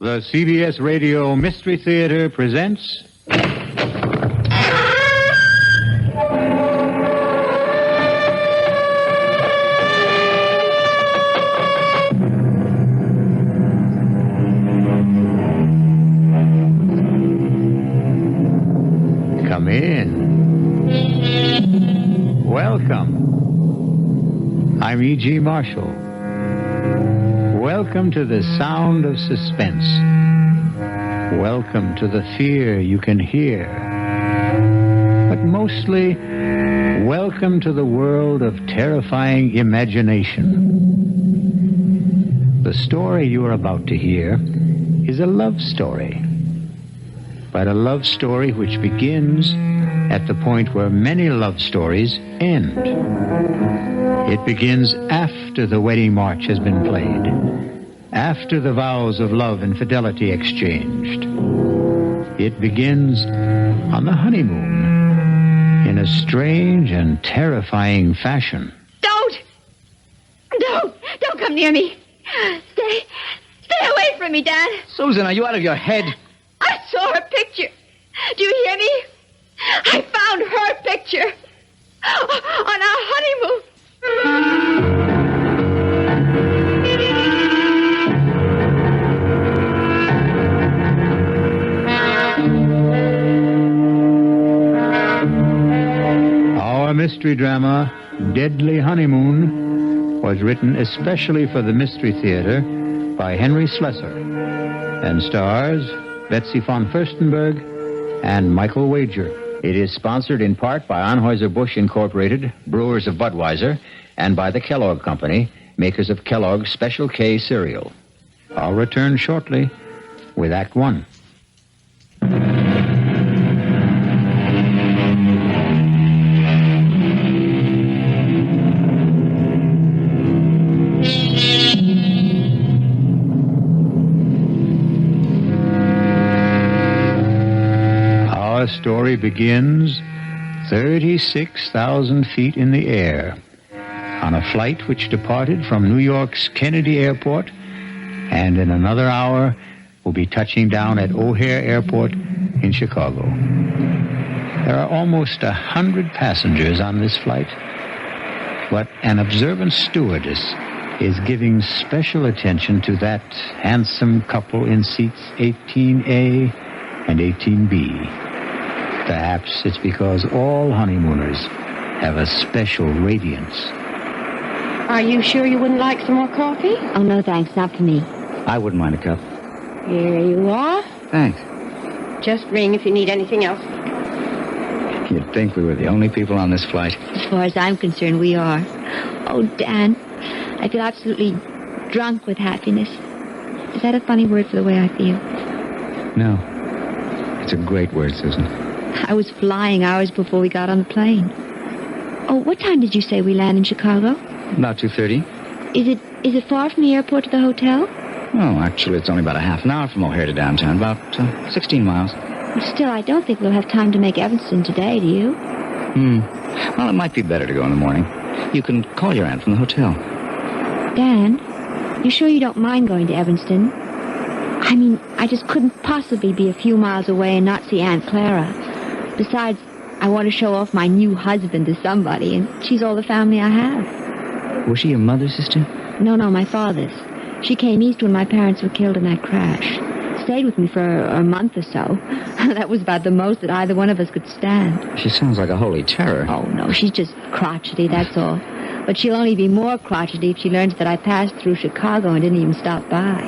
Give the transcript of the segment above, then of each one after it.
The CBS Radio Mystery Theater presents... Come in. Welcome. I'm E.G. Marshall. Welcome to the sound of suspense. Welcome to the fear you can hear. But mostly, welcome to the world of terrifying imagination. The story you are about to hear is a love story. But a love story which begins at the point where many love stories end. It begins after the wedding march has been played, after the vows of love and fidelity exchanged. It begins on the honeymoon in a strange and terrifying fashion. Don't come near me. Stay away from me, Dad. Susan, are you out of your head? I saw her picture. Do you hear me? I found her picture on our honeymoon. Our mystery drama, Deadly Honeymoon, was written especially for the Mystery Theater by Henry Slesar and stars Betsy von Furstenberg and Michael Wager. It is sponsored in part by Anheuser-Busch Incorporated, brewers of Budweiser, and by the Kellogg Company, makers of Kellogg's Special K cereal. I'll return shortly with Act One. Our story begins 36,000 feet in the air on a flight which departed from New York's Kennedy Airport and in another hour will be touching down at O'Hare Airport in Chicago. There are almost 100 passengers on this flight, but an observant stewardess is giving special attention to that handsome couple in seats 18A and 18B. Perhaps it's because all honeymooners have a special radiance. Are you sure you wouldn't like some more coffee? Oh, no, thanks. Not for me. I wouldn't mind a cup. Here you are. Thanks. Just ring if you need anything else. You'd think we were the only people on this flight. As far as I'm concerned, we are. Oh, Dan, I feel absolutely drunk with happiness. Is that a funny word for the way I feel? No. It's a great word, Susan. I was flying hours before we got on the plane. Oh, what time did you say we land in Chicago? About 2:30. Is it far from the airport to the hotel? Oh, actually, it's only about a half an hour from O'Hare to downtown. About 16 miles. Still, I don't think we'll have time to make Evanston today, do you? Well, it might be better to go in the morning. You can call your aunt from the hotel. Dan, you sure you don't mind going to Evanston? I mean, I just couldn't possibly be a few miles away and not see Aunt Clara. Besides, I want to show off my new husband to somebody, and she's all the family I have. Was she your mother's sister? No, my father's. She came east when my parents were killed in that crash. Stayed with me for a month or so. That was about the most that either one of us could stand. She sounds like a holy terror. Oh, no, she's just crotchety, that's all. But she'll only be more crotchety if she learns that I passed through Chicago and didn't even stop by.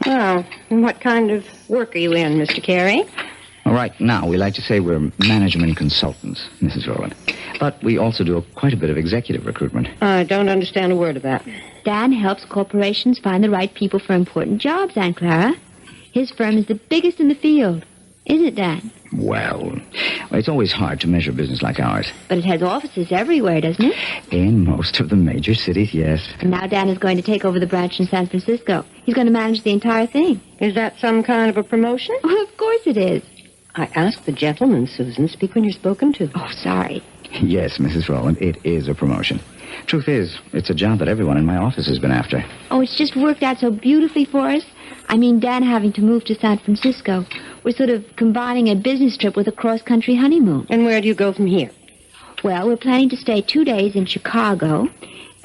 Well, and what kind of work are you in, Mr. Carey? All right, now, we like to say we're management consultants, Mrs. Rowland. But we also do quite a bit of executive recruitment. I don't understand a word of that. Dan helps corporations find the right people for important jobs, Aunt Clara. His firm is the biggest in the field. Isn't it, Dan? Well, it's always hard to measure business like ours. But it has offices everywhere, doesn't it? In most of the major cities, yes. And now Dan is going to take over the branch in San Francisco. He's going to manage the entire thing. Is that some kind of a promotion? Well, of course it is. I asked the gentleman, Susan. Speak when you're spoken to. Oh, sorry. Yes, Mrs. Rowland, it is a promotion. Truth is, it's a job that everyone in my office has been after. Oh, it's just worked out so beautifully for us. I mean, Dan having to move to San Francisco. We're sort of combining a business trip with a cross-country honeymoon. And where do you go from here? Well, we're planning to stay 2 days in Chicago,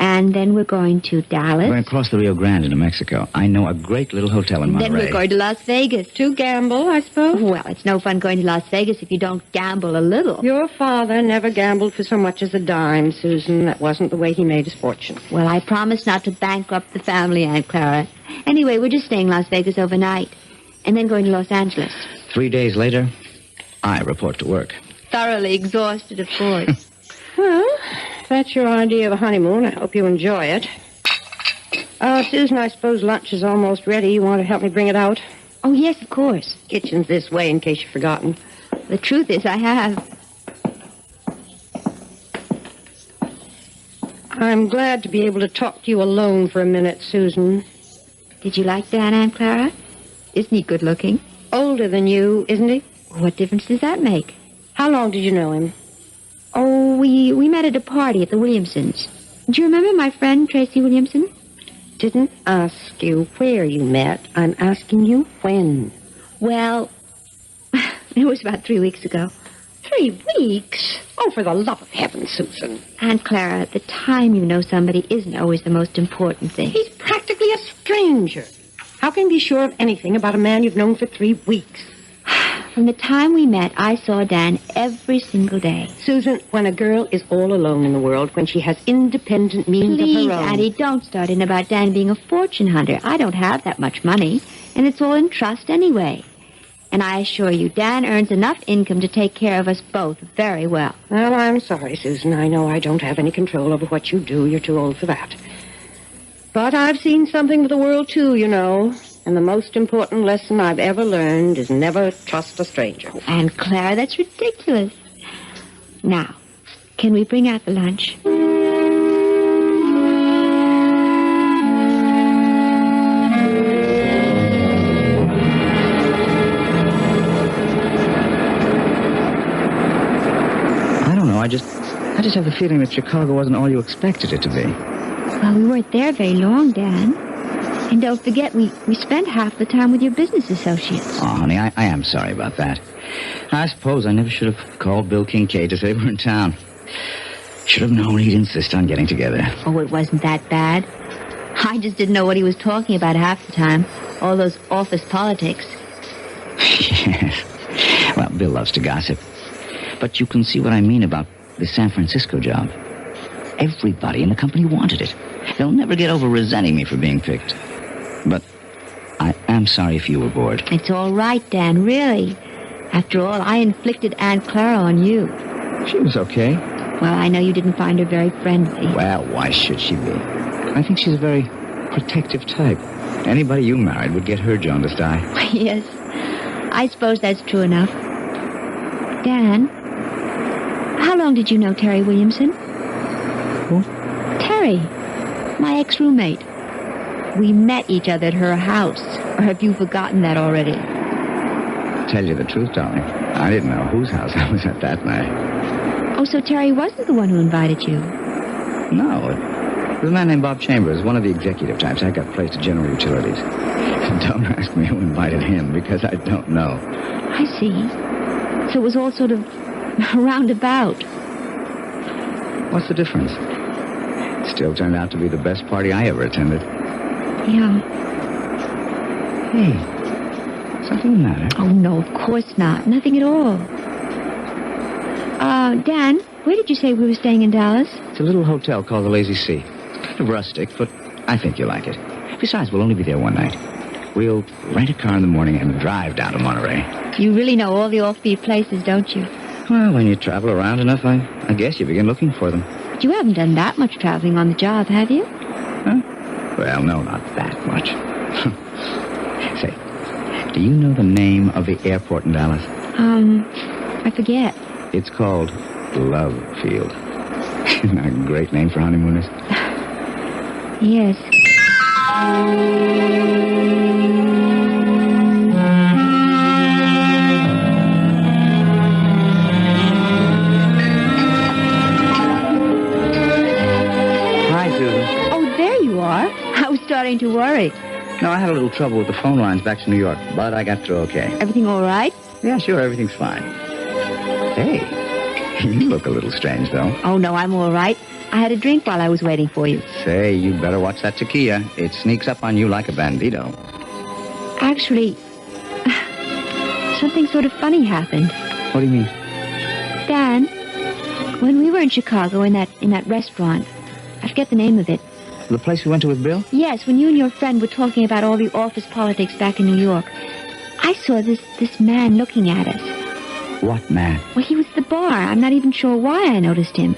and then we're going to Dallas. We're going to cross the Rio Grande into Mexico. I know a great little hotel in Monterey. Then we're going to Las Vegas. To gamble, I suppose? Well, it's no fun going to Las Vegas if you don't gamble a little. Your father never gambled for so much as a dime, Susan. That wasn't the way he made his fortune. Well, I promised not to bankrupt the family, Aunt Clara. Anyway, we're just staying in Las Vegas overnight, and then going to Los Angeles. 3 days later, I report to work. Thoroughly exhausted, of course. Well, if that's your idea of a honeymoon, I hope you enjoy it. Susan, I suppose lunch is almost ready. You want to help me bring it out? Oh, yes, of course. Kitchen's this way, in case you've forgotten. The truth is, I have. I'm glad to be able to talk to you alone for a minute, Susan. Did you like Dan, Aunt Clara? Isn't he good looking? Older than you, isn't he? What difference does that make? How long did you know him? Oh, we met at a party at the Williamsons. Do you remember my friend, Tracy Williamson? Didn't ask you where you met. I'm asking you when. Well, it was about 3 weeks ago. 3 weeks? Oh, for the love of heaven, Susan. Aunt Clara, the time you know somebody isn't always the most important thing. He's practically a stranger. How can you be sure of anything about a man you've known for 3 weeks? From the time we met, I saw Dan every single day. Susan, when a girl is all alone in the world, when she has independent means Please, of her own... Addie, don't start in about Dan being a fortune hunter. I don't have that much money, and it's all in trust anyway. And I assure you, Dan earns enough income to take care of us both very well. Well, I'm sorry, Susan. I know I don't have any control over what you do. You're too old for that. But I've seen something of the world, too, you know. And the most important lesson I've ever learned is never trust a stranger. Aunt Clara, that's ridiculous. Now, can we bring out the lunch? I don't know. I just have the feeling that Chicago wasn't all you expected it to be. Well, we weren't there very long, Dan. And don't forget, we spent half the time with your business associates. Oh, honey, I am sorry about that. I suppose I never should have called Bill Kincaid to say we're in town. Should have known he'd insist on getting together. Oh, it wasn't that bad. I just didn't know what he was talking about half the time. All those office politics. Yes. Well, Bill loves to gossip. But you can see what I mean about the San Francisco job. Everybody in the company wanted it. They'll never get over resenting me for being picked. But I am sorry if you were bored. It's all right, Dan, really. After all, I inflicted Aunt Clara on you. She was okay. Well, I know you didn't find her very friendly. Well, why should she be? I think she's a very protective type. Anybody you married would get her jaundiced eye. Yes, I suppose that's true enough. Dan, how long did you know Terry Williamson? Who? Terry, my ex-roommate. We met each other at her house. Or have you forgotten that already? Tell you the truth, darling, I didn't know whose house I was at that night. Oh, so Terry wasn't the one who invited you? No, it was a man named Bob Chambers, one of the executive types. I got placed at General Utilities. Don't ask me who invited him, because I don't know. I see. So it was all sort of roundabout. What's the difference? It still turned out to be the best party I ever attended. Yeah. Hey, something the matter? Oh, no, of course not. Nothing at all. Dan, where did you say we were staying in Dallas? It's a little hotel called the Lazy Sea. It's kind of rustic, but I think you'll like it. Besides, we'll only be there one night. We'll rent a car in the morning and drive down to Monterey. You really know all the offbeat places, don't you? Well, when you travel around enough, I guess you begin looking for them. But you haven't done that much traveling on the job, have you? Huh? Well, no, not that much. Say, do you know the name of the airport in Dallas? I forget. It's called Love Field. Isn't that a great name for honeymooners? Yes. Hi, Susan. Oh, there you are. I was starting to worry. No, I had a little trouble with the phone lines back to New York, but I got through okay. Everything all right? Yeah, sure, everything's fine. Hey, you look a little strange, though. Oh, no, I'm all right. I had a drink while I was waiting for you. Say, you better watch that tequila. It sneaks up on you like a bandito. Actually, something sort of funny happened. What do you mean? Dan, when we were in Chicago in that restaurant, I forget the name of it. The place we went to with Bill? Yes, when you and your friend were talking about all the office politics back in New York, I saw this man looking at us. What man? Well, he was at the bar. I'm not even sure why I noticed him.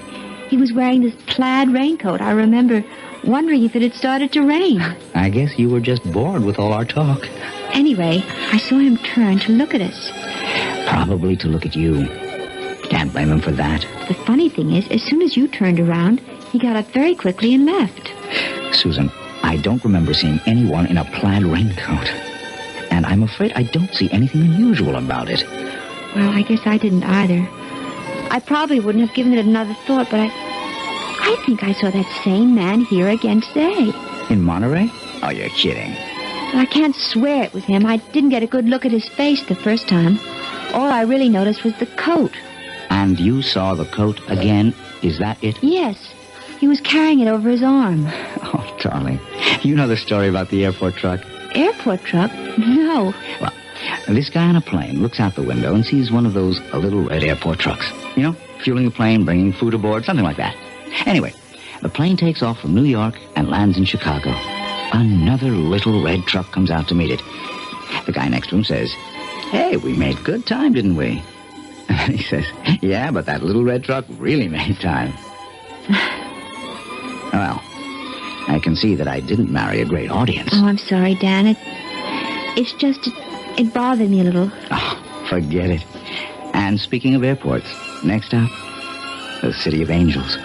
He was wearing this plaid raincoat. I remember wondering if it had started to rain. I guess you were just bored with all our talk. Anyway, I saw him turn to look at us. Probably to look at you. Can't blame him for that. The funny thing is, as soon as you turned around, he got up very quickly and left. Susan, I don't remember seeing anyone in a plaid raincoat. And I'm afraid I don't see anything unusual about it. Well, I guess I didn't either. I probably wouldn't have given it another thought, but I think I saw that same man here again today. In Monterey? Oh, you're kidding. But I can't swear it was him. I didn't get a good look at his face the first time. All I really noticed was the coat. And you saw the coat again? Is that it? Yes. He was carrying it over his arm. Oh, darling. You know the story about the airport truck? Airport truck? No. Well, this guy on a plane looks out the window and sees one of those little red airport trucks. You know, fueling the plane, bringing food aboard, something like that. Anyway, the plane takes off from New York and lands in Chicago. Another little red truck comes out to meet it. The guy next to him says, "Hey, we made good time, didn't we?" And he says, "Yeah, but that little red truck really made time." Well, I can see that I didn't marry a great audience. Oh, I'm sorry, Dan. It's just, it bothered me a little. Oh, forget it. And speaking of airports, next up, the City of Angels.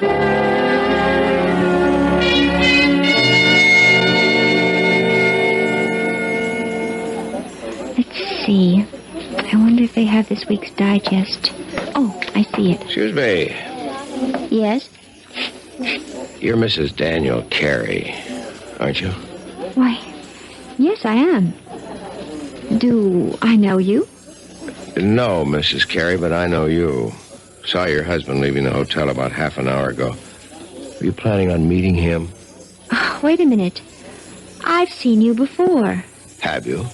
Let's see. I wonder if they have this week's digest. Oh, I see it. Excuse me. Yes? You're Mrs. Daniel Carey, aren't you? Why, yes, I am. Do I know you? No, Mrs. Carey, but I know you. Saw your husband leaving the hotel about half an hour ago. Are you planning on meeting him? Oh, wait a minute. I've seen you before. Have you?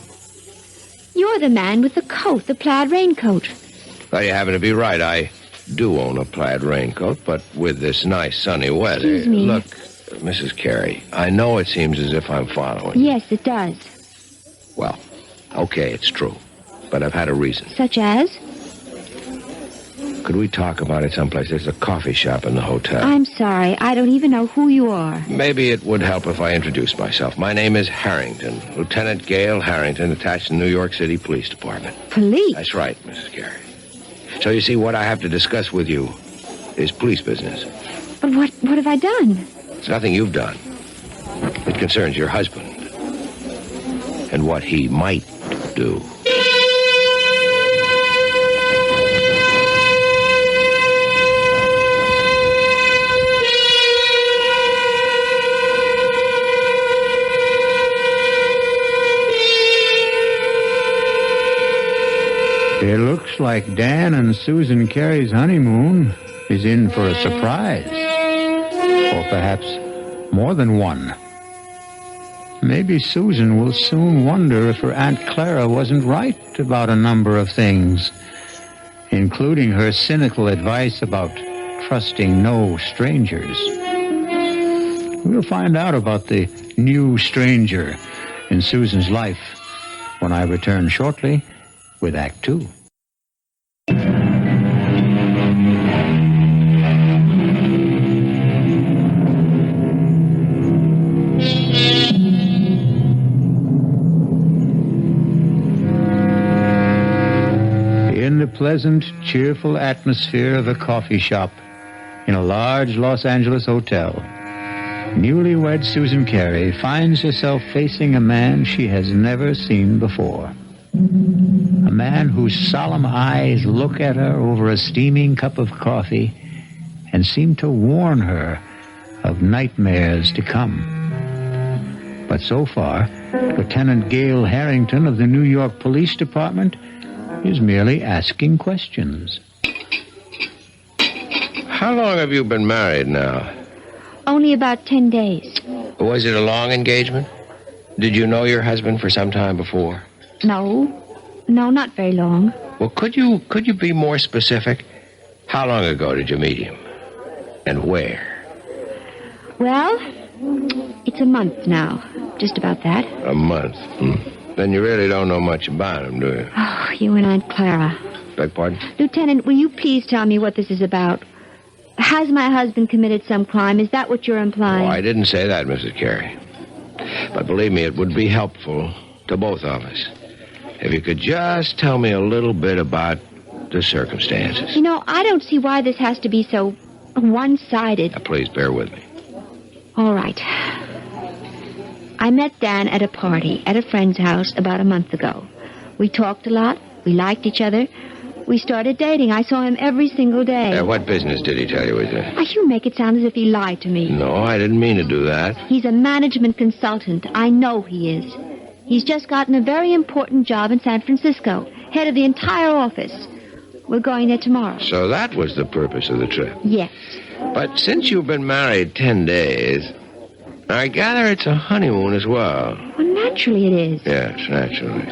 You're the man with the coat, the plaid raincoat. Well, you happen to be right. I do own a plaid raincoat, but with this nice sunny weather... Excuse me. Look, Mrs. Carey, I know it seems as if I'm following. Yes, it does. Well, okay, it's true. But I've had a reason. Such as? Could we talk about it someplace? There's a coffee shop in the hotel. I'm sorry. I don't even know who you are. Maybe it would help if I introduced myself. My name is Harrington, Lieutenant Gale Harrington, attached to the New York City Police Department. Police? That's right, Mrs. Carey. So you see, what I have to discuss with you is police business. But what have I done? It's nothing you've done. It concerns your husband and what he might do. It looks like Dan and Susan Carey's honeymoon is in for a surprise. Or perhaps more than one. Maybe Susan will soon wonder if her Aunt Clara wasn't right about a number of things, including her cynical advice about trusting no strangers. We'll find out about the new stranger in Susan's life when I return shortly with Act Two. In the pleasant, cheerful atmosphere of a coffee shop in a large Los Angeles hotel, newlywed Susan Carey finds herself facing a man she has never seen before. A man whose solemn eyes look at her over a steaming cup of coffee and seem to warn her of nightmares to come. But so far, Lieutenant Gail Harrington of the New York Police Department is merely asking questions. How long have you been married now? Only about 10 days. Was it a long engagement? Did you know your husband for some time before? No, not very long. Well, could you be more specific? How long ago did you meet him? And where? Well, it's a month now. Just about that. A month? Then you really don't know much about him, do you? Oh, you and Aunt Clara. Beg pardon? Lieutenant, will you please tell me what this is about? Has my husband committed some crime? Is that what you're implying? Oh, I didn't say that, Mrs. Carey. But believe me, it would be helpful to both of us if you could just tell me a little bit about the circumstances. You know, I don't see why this has to be so one-sided. Now, please bear with me. All right. I met Dan at a party at a friend's house about a month ago. We talked a lot. We liked each other. We started dating. I saw him every single day. What business did he tell you was it? Why, you make it sound as if he lied to me. No, I didn't mean to do that. He's a management consultant. I know he is. He's just gotten a very important job in San Francisco, head of the entire office. We're going there tomorrow. So that was the purpose of the trip. Yes. But since you've been married 10 days, I gather it's a honeymoon as well. Well, naturally it is. Yes, naturally.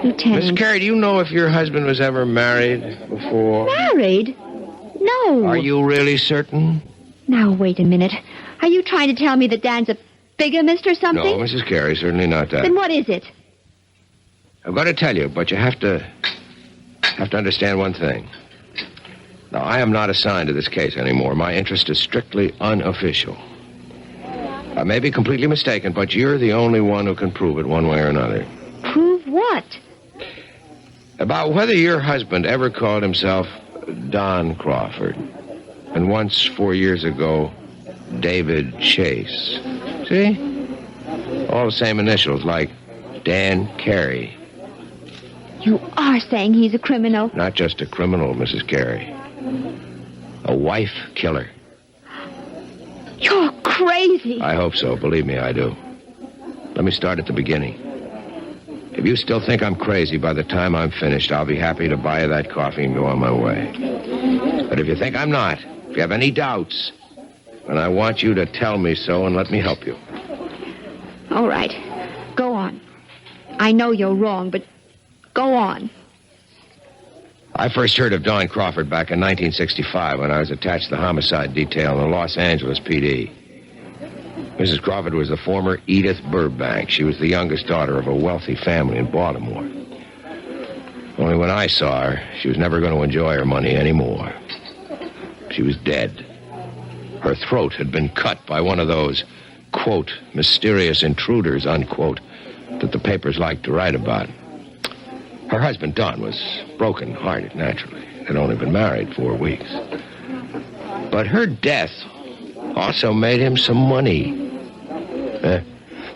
Lieutenant. Miss Carey, do you know if your husband was ever married before? Married? No. Are you really certain? Now, wait a minute. Are you trying to tell me that Dan's a bigamist or something? No, Mrs. Carey, certainly not that. Then what is it? I've got to tell you, but you have to understand one thing. Now, I am not assigned to this case anymore. My interest is strictly unofficial. I may be completely mistaken, but you're the only one who can prove it one way or another. Prove what? About whether your husband ever called himself Don Crawford, and once 4 years ago, David Chase. See? All the same initials, like Dan Carey. You are saying he's a criminal? Not just a criminal, Mrs. Carey. A wife killer. You're crazy. I hope so. Believe me, I do. Let me start at the beginning. If you still think I'm crazy by the time I'm finished, I'll be happy to buy you that coffee and go on my way. But if you think I'm not, if you have any doubts, then I want you to tell me so and let me help you. All right. Go on. I know you're wrong, but go on. I first heard of Don Crawford back in 1965 when I was attached to the homicide detail in the Los Angeles PD. Mrs. Crawford was the former Edith Burbank. She was the youngest daughter of a wealthy family in Baltimore. Only when I saw her, she was never going to enjoy her money anymore. She was dead. Her throat had been cut by one of those, quote, mysterious intruders, unquote, that the papers like to write about. Her husband, Don, was broken-hearted, naturally. Had only been married 4 weeks. But her death also made him some money.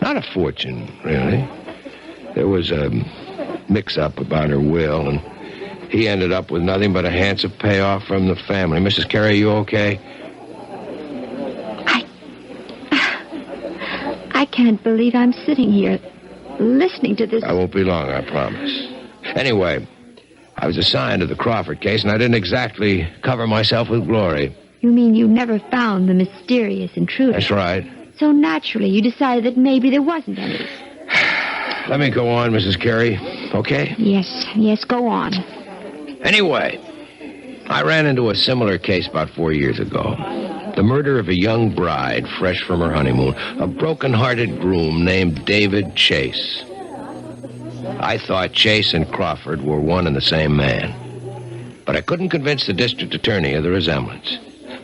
Not a fortune, really. There was a mix-up about her will, and he ended up with nothing but a handsome payoff from the family. Mrs. Carey, you okay? I can't believe I'm sitting here listening to this. I won't be long, I promise. Anyway, I was assigned to the Crawford case, and I didn't exactly cover myself with glory. You mean you never found the mysterious intruder? That's right. So naturally, you decided that maybe there wasn't any. Let me go on, Mrs. Carey, okay? Yes, go on. Anyway, I ran into a similar case about 4 years ago. The murder of a young bride fresh from her honeymoon, a broken-hearted groom named David Chase. I thought Chase and Crawford were one and the same man. But I couldn't convince the district attorney of the resemblance.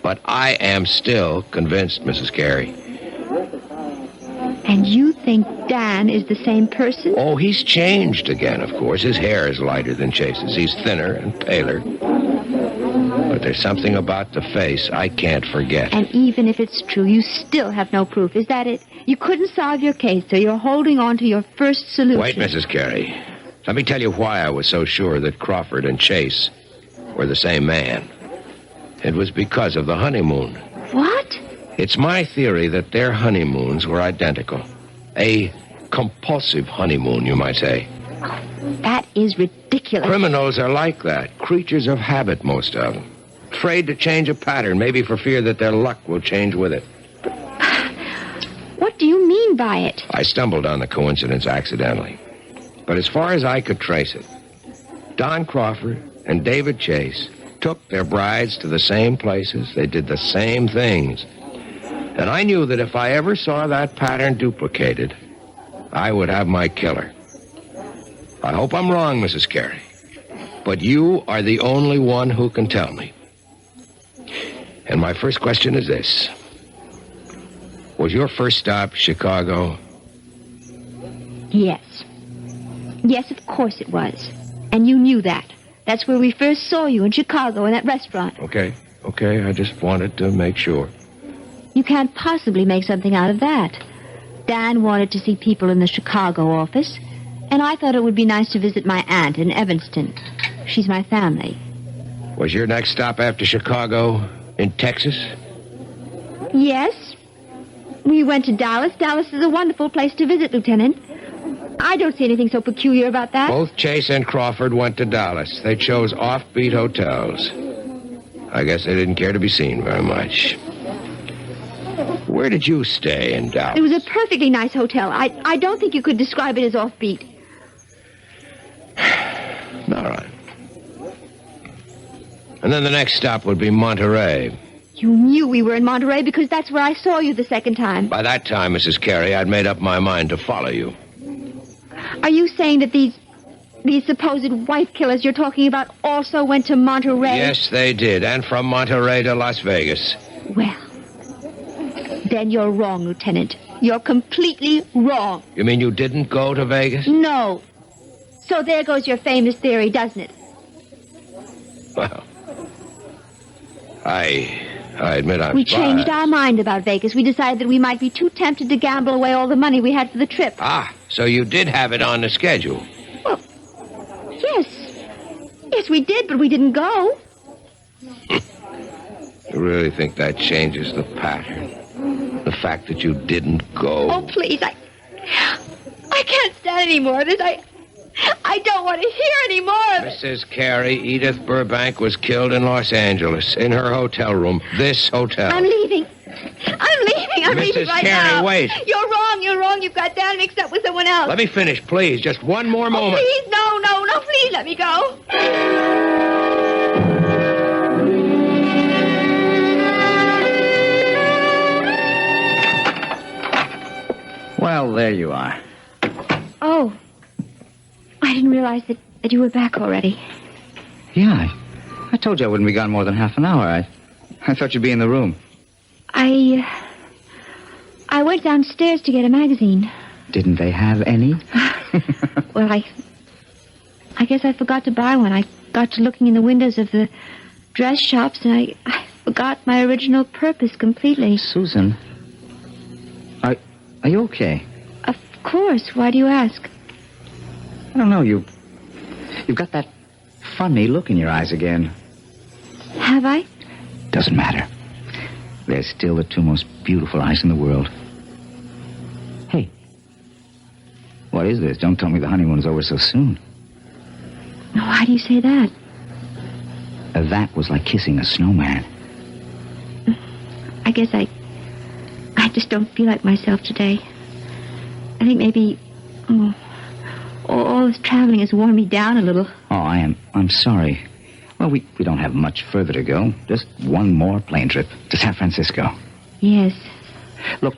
But I am still convinced, Mrs. Carey. And you think Dan is the same person? Oh, he's changed again, of course. His hair is lighter than Chase's. He's thinner and paler. But there's something about the face I can't forget. And even if it's true, you still have no proof. Is that it? You couldn't solve your case, so you're holding on to your first solution. Wait, Mrs. Carey. Let me tell you why I was so sure that Crawford and Chase were the same man. It was because of the honeymoon. What? It's my theory that their honeymoons were identical. A compulsive honeymoon, you might say. That is ridiculous. Criminals are like that. Creatures of habit, most of them. Afraid to change a pattern, maybe for fear that their luck will change with it. What do you mean by it? I stumbled on the coincidence accidentally. But as far as I could trace it, Don Crawford and David Chase took their brides to the same places. They did the same things. And I knew that if I ever saw that pattern duplicated, I would have my killer. I hope I'm wrong, Mrs. Carey. But you are the only one who can tell me. And my first question is this. Was your first stop Chicago? Yes. Yes, of course it was. And you knew that. That's where we first saw you, in Chicago, in that restaurant. Okay. I just wanted to make sure. You can't possibly make something out of that. Dan wanted to see people in the Chicago office, and I thought it would be nice to visit my aunt in Evanston. She's my family. Was your next stop after Chicago in Texas? Yes. We went to Dallas. Dallas is a wonderful place to visit, Lieutenant. I don't see anything so peculiar about that. Both Chase and Crawford went to Dallas. They chose offbeat hotels. I guess they didn't care to be seen very much. Where did you stay in Dallas? It was a perfectly nice hotel. I don't think you could describe it as offbeat. All right. And then the next stop would be Monterey. You knew we were in Monterey because that's where I saw you the second time. By that time, Mrs. Carey, I'd made up my mind to follow you. Are you saying that these supposed wife killers you're talking about also went to Monterey? Yes, they did. And from Monterey to Las Vegas. Well, then you're wrong, Lieutenant. You're completely wrong. You mean you didn't go to Vegas? No. So there goes your famous theory, doesn't it? Well, I admit I'm We surprised. changed our mind about Vegas. We decided that we might be too tempted to gamble away all the money we had for the trip. Ah, so you did have it on the schedule. Well, yes. Yes, we did, but we didn't go. You really think that changes the pattern? The fact that you didn't go? Oh, please, I can't stand any more of this. I don't want to hear any more of it. Mrs. Carey, Edith Burbank was killed in Los Angeles, in her hotel room. This hotel. I'm leaving. I'm leaving right Carey, now. wait. You're wrong. You've got Dan mixed up with someone else. Let me finish, please. Just one more Oh, moment. please, no, please let me go. Well, there you are. Oh, I didn't realize that you were back already. Yeah, I told you I wouldn't be gone more than half an hour. I thought you'd be in the room. I went downstairs to get a magazine. Didn't they have any? Well, I guess I forgot to buy one. I got to looking in the windows of the dress shops, and I forgot my original purpose completely. Susan, are you okay? Of course. Why do you ask? I don't know. You've got that funny look in your eyes again. Have I? Doesn't matter. They're still the two most beautiful eyes in the world. Hey, what is this? Don't tell me the honeymoon's over so soon. Why do you say that? That was like kissing a snowman. I guess I just don't feel like myself today. I think maybe all this traveling has worn me down a little. Oh, I'm sorry. Well, we don't have much further to go. Just one more plane trip to San Francisco. Yes. Look,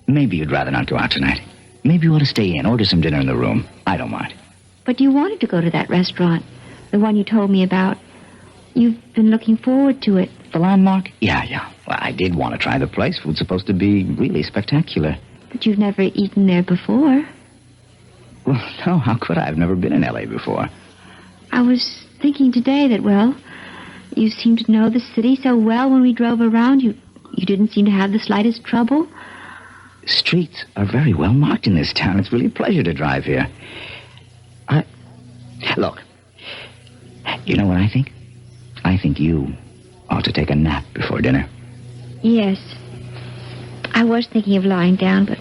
maybe you'd rather not go out tonight. Maybe you ought to stay in, order some dinner in the room. I don't mind. But you wanted to go to that restaurant, the one you told me about. You've been looking forward to it. The landmark? Yeah. Well, I did want to try the place. It was supposed to be really spectacular. But you've never eaten there before. Well, no, how could I? I've never been in L.A. before. I was thinking today that, well, you seemed to know the city so well when we drove around. You didn't seem to have the slightest trouble. Streets are very well marked in this town. It's really a pleasure to drive here. Look, you know what I think? I think you ought to take a nap before dinner. Yes, I was thinking of lying down, but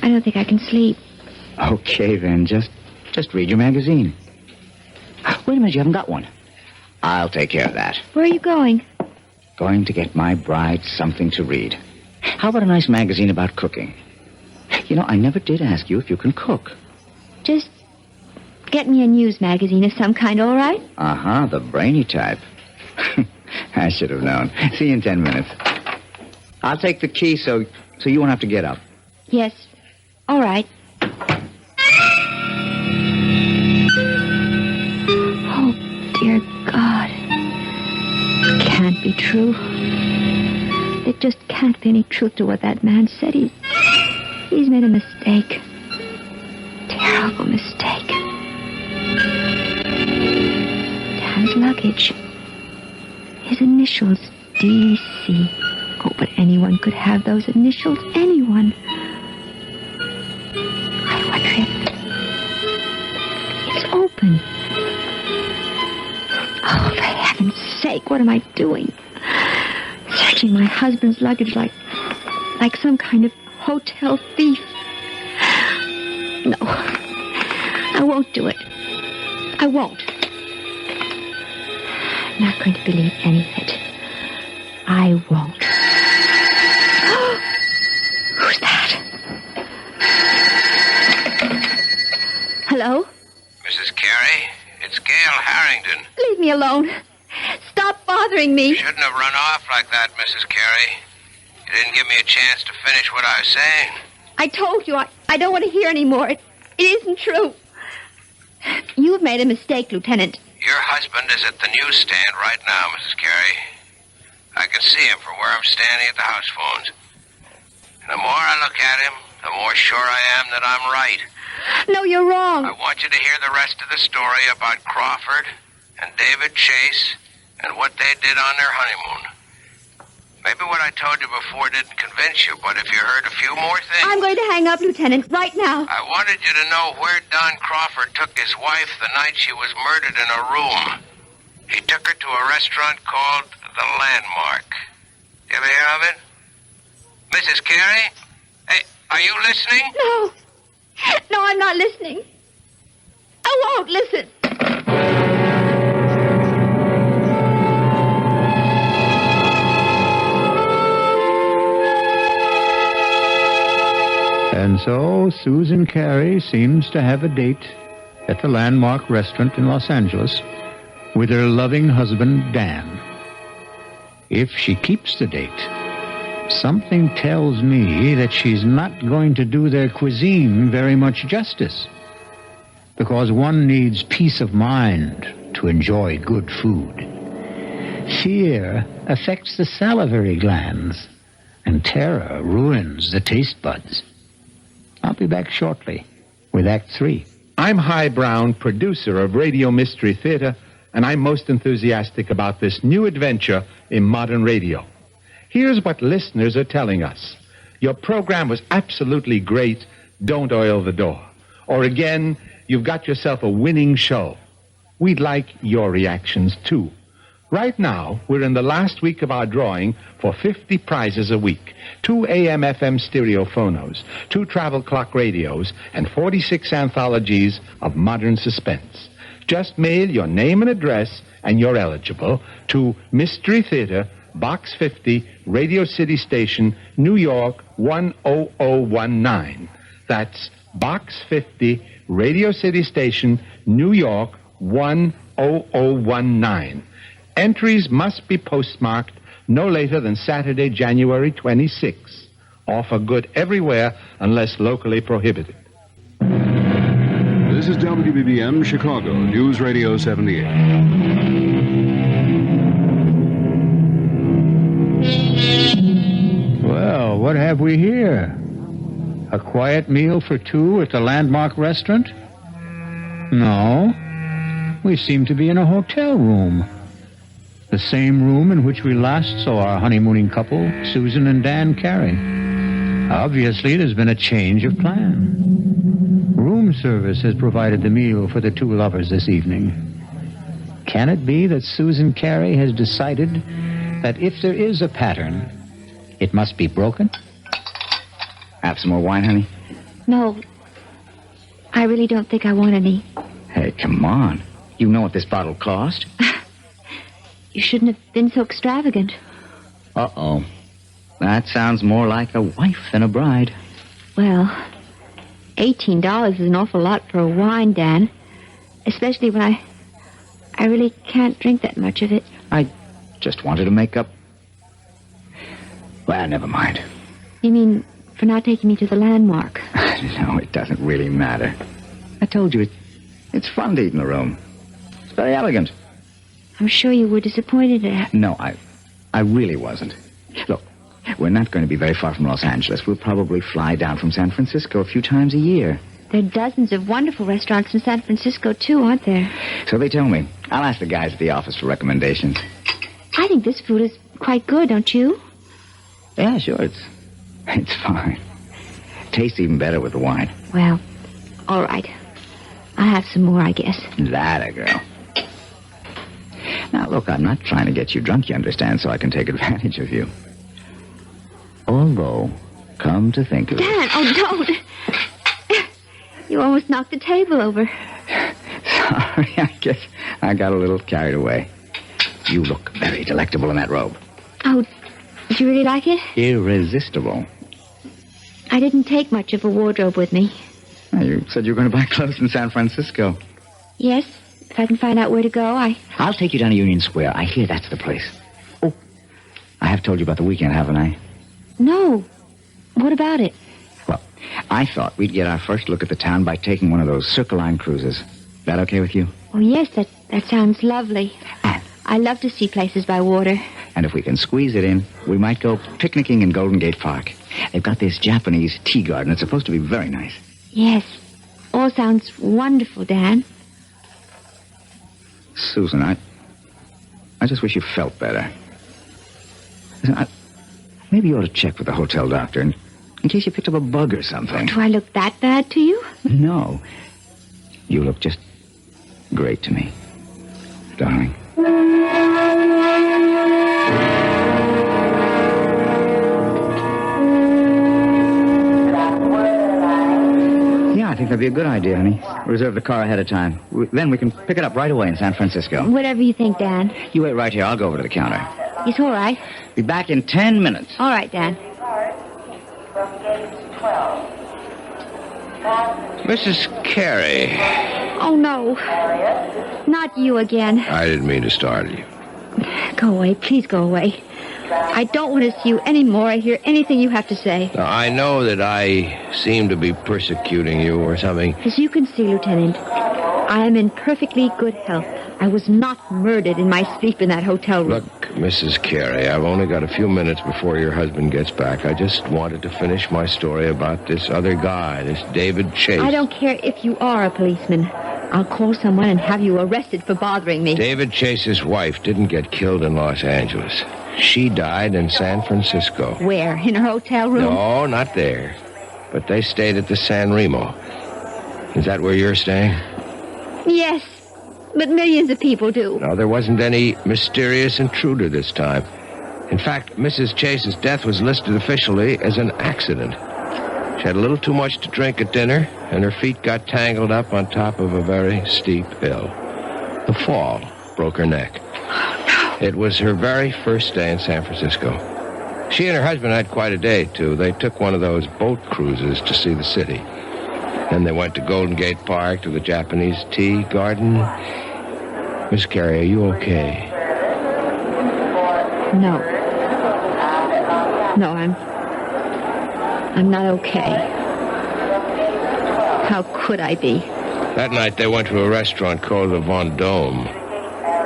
I don't think I can sleep. Okay, then. Just read your magazine. Wait a minute, you haven't got one. I'll take care of that. Where are you going? Going to get my bride something to read. How about a nice magazine about cooking? You know, I never did ask you if you can cook. Just get me a news magazine of some kind, all right? Uh-huh, the brainy type. I should have known. See you in 10 minutes. I'll take the key so you won't have to get up. Yes, all right. Oh, dear God. It can't be true. There just can't be any truth to what that man said. He's made a mistake. Terrible mistake. Dan's luggage. His initials, D.C. Oh, but anyone could have those initials. Anyone. I wonder if... It's open. Oh, for heaven's sake, what am I doing? Searching my husband's luggage like some kind of hotel thief. No, I won't do it. I won't. I'm not going to believe any of it. I won't. Who's that? Hello? Mrs. Carey, it's Gail Harrington. Leave me alone. Stop bothering me. You shouldn't have run off like that, Mrs. Carey. You didn't give me a chance to finish what I was saying. I told you, I don't want to hear any more. It isn't true. You've made a mistake, Lieutenant. Your husband is at the newsstand right now, Mrs. Carey. I can see him from where I'm standing at the house phones. And the more I look at him, the more sure I am that I'm right. No, you're wrong. I want you to hear the rest of the story about Crawford and David Chase and what they did on their honeymoon. Maybe what I told you before didn't convince you, but if you heard a few more things... I'm going to hang up, Lieutenant, right now. I wanted you to know where Don Crawford took his wife the night she was murdered in a room. He took her to a restaurant called The Landmark. You ever hear of it? Mrs. Carey? Hey, are you listening? No. No, I'm not listening. I won't listen. And so Susan Carey seems to have a date at the Landmark restaurant in Los Angeles with her loving husband, Dan. If she keeps the date, something tells me that she's not going to do their cuisine very much justice, because one needs peace of mind to enjoy good food. Fear affects the salivary glands, and terror ruins the taste buds. I'll be back shortly with Act 3. I'm Hy Brown, producer of Radio Mystery Theater, and I'm most enthusiastic about this new adventure in modern radio. Here's what listeners are telling us. Your program was absolutely great. Don't oil the door. Or again, you've got yourself a winning show. We'd like your reactions, too. Right now, we're in the last week of our drawing for 50 prizes a week. 2 AM/FM stereo phonos, 2 travel clock radios, and 46 anthologies of modern suspense. Just mail your name and address, and you're eligible, to Mystery Theater, Box 50, Radio City Station, New York, 10019. That's Box 50, Radio City Station, New York, 10019. Entries must be postmarked no later than Saturday, January 26. Offer good everywhere unless locally prohibited. This is WBBM Chicago, News Radio 78. Well, what have we here? A quiet meal for 2 at the Landmark restaurant? No. We seem to be in a hotel room. The same room in which we last saw our honeymooning couple, Susan and Dan Carey. Obviously, there's been a change of plan. Room service has provided the meal for the 2 lovers this evening. Can it be that Susan Carey has decided that if there is a pattern, It must be broken. Have some more wine, honey? No, I really don't think I want any. Hey, come on. You know what this bottle cost? You shouldn't have been so extravagant. Uh-oh. That sounds more like a wife than a bride. Well, $18 is an awful lot for a wine, Dan. Especially when I really can't drink that much of it. I just wanted to make up. Well, never mind. You mean for not taking me to the landmark? No, it doesn't really matter. I told you, it's fun to eat in the room. It's very elegant. I'm sure you were disappointed at. No, I really wasn't. Look, we're not going to be very far from Los Angeles. We'll probably fly down from San Francisco a few times a year. There are dozens of wonderful restaurants in San Francisco, too, aren't there? So they tell me. I'll ask the guys at the office for recommendations. I think this food is quite good, don't you? Yeah, sure, it's fine. Tastes even better with the wine. Well, all right. I'll have some more, I guess. That a girl. Now, look, I'm not trying to get you drunk, you understand, so I can take advantage of you. Although, come to think of it... Dan, oh, don't! You almost knocked the table over. Sorry, I guess I got a little carried away. You look very delectable in that robe. Oh, did you really like it? Irresistible. I didn't take much of a wardrobe with me. Well, you said you were going to buy clothes in San Francisco. Yes, if I can find out where to go, I'll take you down to Union Square. I hear that's the place. Oh, I have told you about the weekend, haven't I? No. What about it? Well, I thought we'd get our first look at the town by taking one of those Circle Line cruises. That okay with you? Oh, yes, that sounds lovely. I love to see places by water. And if we can squeeze it in, we might go picnicking in Golden Gate Park. They've got this Japanese tea garden. It's supposed to be very nice. Yes. All sounds wonderful, Dan. Susan, I just wish you felt better. Listen, maybe you ought to check with the hotel doctor in case you picked up a bug or something. Do I look that bad to you? No. You look just great to me, darling. Yeah, I think that'd be a good idea, honey. Reserve the car ahead of time. Then we can pick it up right away in San Francisco. Whatever you think, Dan. You wait right here. I'll go over to the counter. It's all right. Be back in 10 minutes. All right, Dan. Mrs. Carey. Oh, no. Not you again. I didn't mean to startle you. Go away. Please go away. I don't want to see you anymore or hear anything you have to say. Now, I know that I seem to be persecuting you or something. As you can see, Lieutenant, I am in perfectly good health. I was not murdered in my sleep in that hotel room. Look, Mrs. Carey, I've only got a few minutes before your husband gets back. I just wanted to finish my story about this other guy, this David Chase. I don't care if you are a policeman. I'll call someone and have you arrested for bothering me. David Chase's wife didn't get killed in Los Angeles. She died in San Francisco. Where? In her hotel room? No, not there. But they stayed at the San Remo. Is that where you're staying? Yes, but millions of people do. No, there wasn't any mysterious intruder this time. In fact, Mrs. Chase's death was listed officially as an accident. She had a little too much to drink at dinner, and her feet got tangled up on top of a very steep hill. The fall broke her neck. It was her very first day in San Francisco. She and her husband had quite a day, too. They took one of those boat cruises to see the city. Then they went to Golden Gate Park, to the Japanese tea garden. Miss Carey, are you okay? No. No, I'm not okay. How could I be? That night they went to a restaurant called the Vendome.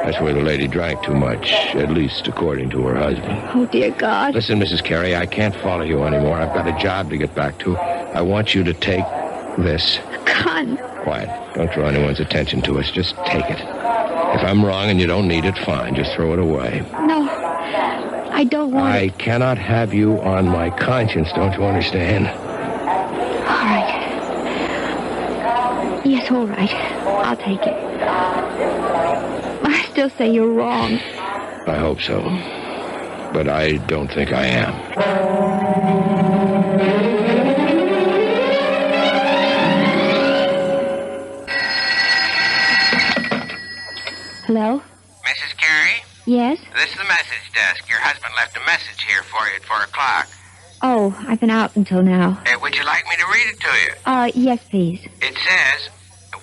That's where the lady drank too much, at least according to her husband. Oh, dear God. Listen, Mrs. Carey, I can't follow you anymore. I've got a job to get back to. I want you to take this. Gun. Quiet. Don't draw anyone's attention to us. Just take it. If I'm wrong and you don't need it, fine. Just throw it away. No, I don't want I it. cannot have you on my conscience, don't you understand? All right. Yes, all right. I'll take it. I still say you're wrong. I hope so. But I don't think I am. message desk. Your husband left a message here for you at 4 o'clock. Oh, I've been out until now. Would you like me to read it to you? Yes, please. It says,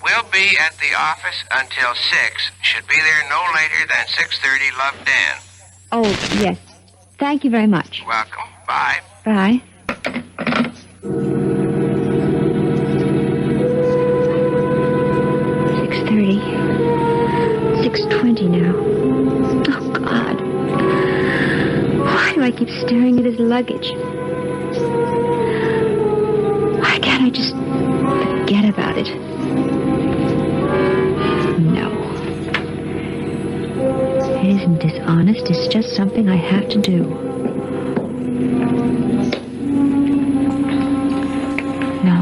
we'll be at the office until 6. Should be there no later than 6:30. Love, Dan. Oh, yes. Thank you very much. Welcome. Bye. Bye. $6:20 now. Oh, God. Why do I keep staring at his luggage? Why can't I just forget about it? No. It isn't dishonest. It's just something I have to do. No,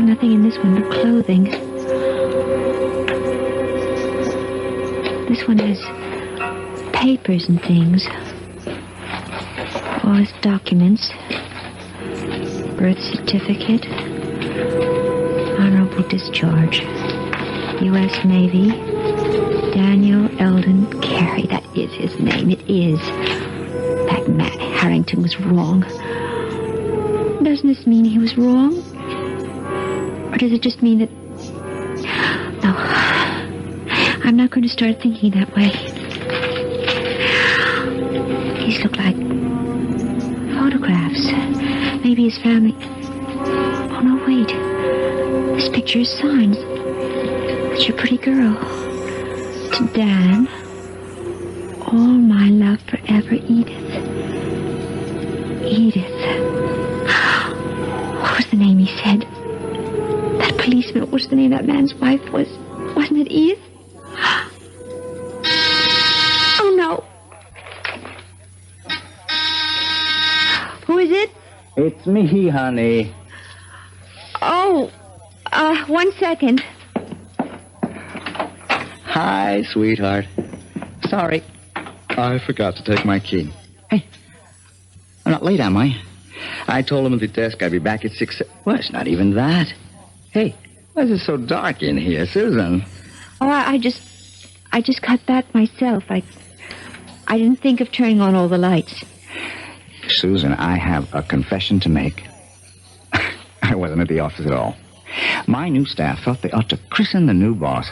nothing in this one but clothing. This one has papers and things. All his documents. Birth certificate. Honorable discharge. U.S. Navy. Daniel Eldon Carey. That is his name. It is. That Matt Harrington was wrong. Doesn't this mean he was wrong? Or does it just mean that... No. I'm not going to start thinking that way. These look like photographs. Maybe his family... Oh, no, wait. This picture is signed. Such a pretty girl. To Dan. All my love forever, Edith. Edith. What was the name he said? That policeman, what was the name that man's wife was? Wasn't it Edith? Oh, no. Who is it? It's me, honey. Oh, 1 second. Hi, sweetheart. Sorry. I forgot to take my key. Hey, I'm not late, am I? I told him at the desk I'd be back at 6. Well, it's not even that. Hey, why is it so dark in here, Susan? Oh, I just cut back myself. I didn't think of turning on all the lights. Susan, I have a confession to make. I wasn't at the office at all. My new staff thought they ought to christen the new boss.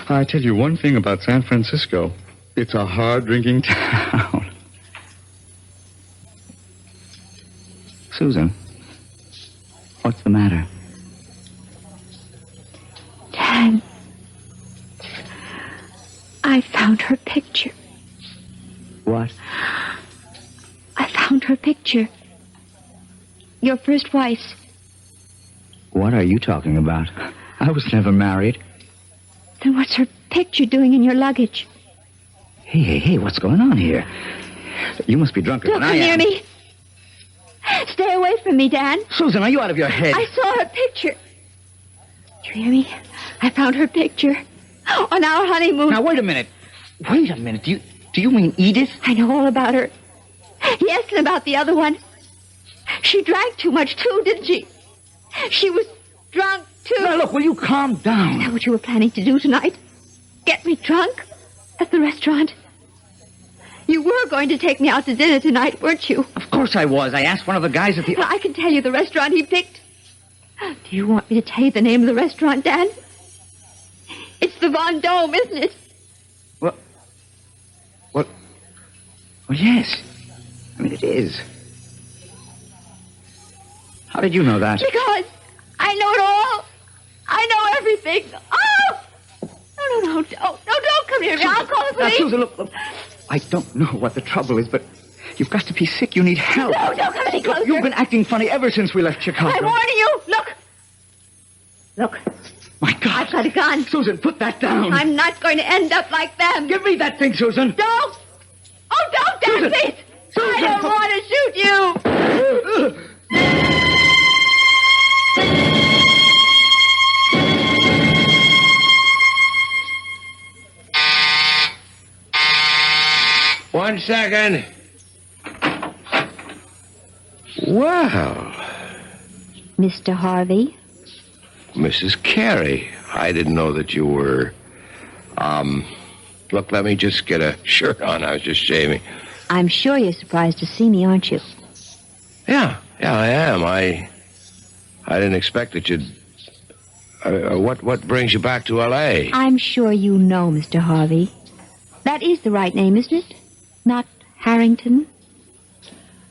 I tell you one thing about San Francisco. It's a hard-drinking town. Susan, what's the matter? Dad, I found her picture. What? I found her picture. Your first wife's. What are you talking about? I was never married. Then what's her picture doing in your luggage? Hey, what's going on here? You must be drunker Don't than I come am. near me. Stay away from me, Dan. Susan, are you out of your head? I saw her picture. Do you hear me? I found her picture on our honeymoon. Now, wait a minute. Do you mean Edith? I know all about her. Yes, and about the other one. She drank too much, too, didn't she? She was drunk, too. Now, look, will you calm down? Is that what you were planning to do tonight? Get me drunk? At the restaurant? You were going to take me out to dinner tonight, weren't you? Of course I was. I asked one of the guys at the... I can tell you the restaurant he picked. Do you want me to tell you the name of the restaurant, Dan? It's the Von Dome, isn't it? Well, yes. I mean, it is. How did you know that? Because I know it all. I know everything. Oh! No, don't come near me. I'll call the police. Now, Susan, look. I don't know what the trouble is, but you've got to be sick. You need help. No, don't come any closer. You've been acting funny ever since we left Chicago. I'm warning you. Look. My God. I've got a gun. Susan, put that down. I'm not going to end up like them. Give me that thing, Susan. Don't. Oh, don't, Dan, Susan. please. Susan. I don't want to shoot you. One second. Wow. Mr. Harvey? Mrs. Carey, I didn't know that you were, Look, let me just get a shirt on. I was just shaving. I'm sure you're surprised to see me, aren't you? Yeah, I am. I didn't expect that you'd... what brings you back to L.A.? I'm sure you know, Mr. Harvey. That is the right name, isn't it? Not Harrington?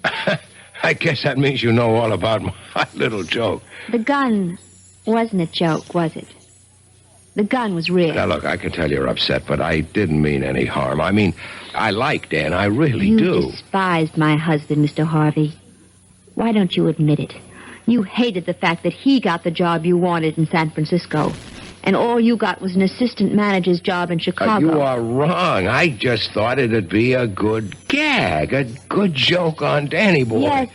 I guess that means you know all about my little joke. The gun wasn't a joke, was it? The gun was real. Now, look, I can tell you're upset, but I didn't mean any harm. I mean, I like Dan. I really do. You despised my husband, Mr. Harvey. Why don't you admit it? You hated the fact that he got the job you wanted in San Francisco, and all you got was an assistant manager's job in Chicago. You are wrong. I just thought it'd be a good gag, a good joke on Danny boy. Yes,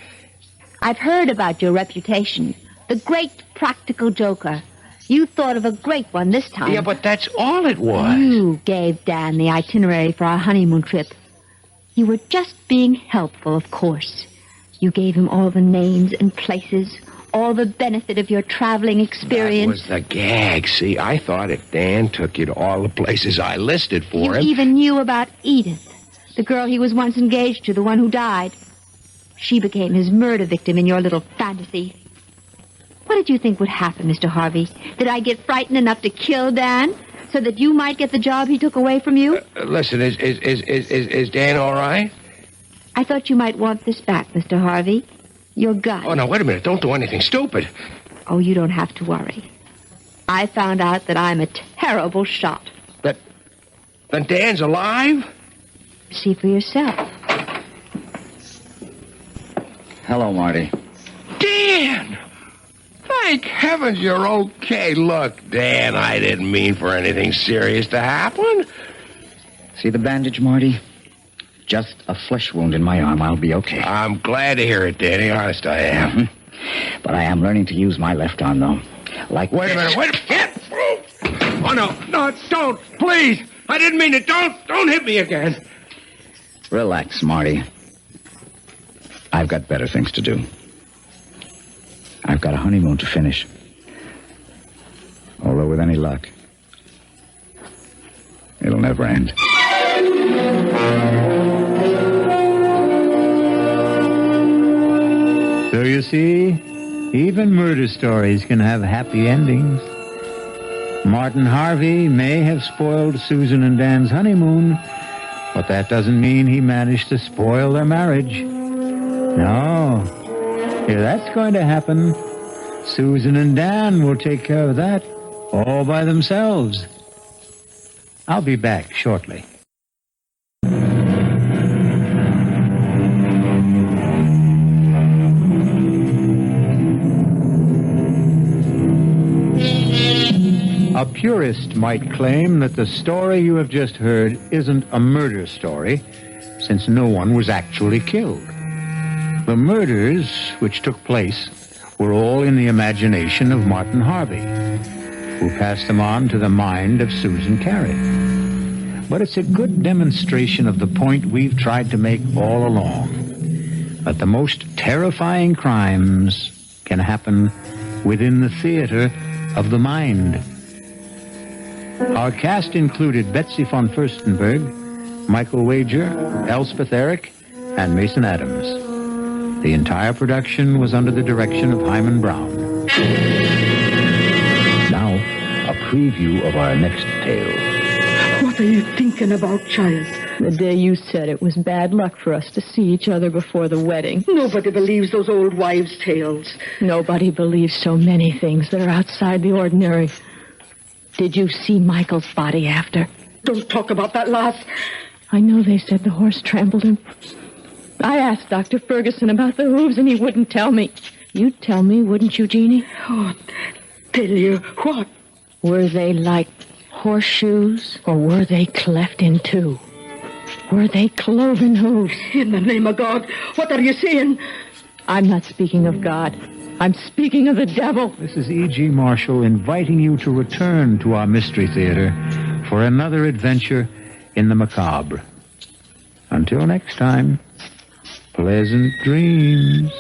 I've heard about your reputation. The great practical joker. You thought of a great one this time. Yeah, but that's all it was. You gave Dan the itinerary for our honeymoon trip. You were just being helpful, of course. You gave him all the names and places, all the benefit of your traveling experience. That was the gag. See, I thought if Dan took you to all the places I listed for him... You even knew about Edith, the girl he was once engaged to, the one who died. She became his murder victim in your little fantasy. What did you think would happen, Mr. Harvey? Did I get frightened enough to kill Dan so that you might get the job he took away from you? Listen, is Dan all right? I thought you might want this back, Mr. Harvey. Your gun. Oh, now, wait a minute. Don't do anything stupid. Oh, you don't have to worry. I found out that I'm a terrible shot. Then Dan's alive? See for yourself. Hello, Marty. Dan! Thank heavens you're okay. Look, Dan, I didn't mean for anything serious to happen. See the bandage, Marty? Just a flesh wound in my arm. I'll be okay. I'm glad to hear it, Danny. Honest, I am. Mm-hmm. But I am learning to use my left arm, though. Like... Wait a minute. Get! Oh, no, don't. Please. I didn't mean it. Don't hit me again. Relax, Marty. I've got better things to do. I've got a honeymoon to finish. Although with any luck, it'll never end. So you see, even murder stories can have happy endings. Martin Harvey may have spoiled Susan and Dan's honeymoon, but that doesn't mean he managed to spoil their marriage. No. If that's going to happen, Susan and Dan will take care of that all by themselves. I'll be back shortly. A purist might claim that the story you have just heard isn't a murder story, since no one was actually killed. The murders which took place were all in the imagination of Martin Harvey, who passed them on to the mind of Susan Carey. But it's a good demonstration of the point we've tried to make all along, that the most terrifying crimes can happen within the theater of the mind. Our cast included Betsy von Furstenberg, Michael Wager, Elspeth Eric, and Mason Adams. The entire production was under the direction of Hyman Brown. Now, a preview of our next tale. What are you thinking about, child? The day you said it was bad luck for us to see each other before the wedding. Nobody believes those old wives' tales. Nobody believes so many things that are outside the ordinary. Did you see Michael's body after? Don't talk about that, lass. I know they said the horse trampled him. I asked Dr. Ferguson about the hooves, and he wouldn't tell me. You'd tell me, wouldn't you, Jeannie? Oh, tell you what? Were they like horseshoes, or were they cleft in two? Were they cloven hooves? In the name of God, what are you saying? I'm not speaking of God. I'm speaking of the devil. This is E.G. Marshall inviting you to return to our Mystery Theater for another adventure in the macabre. Until next time, pleasant dreams.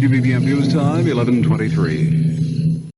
WBBM News Time, 11:23.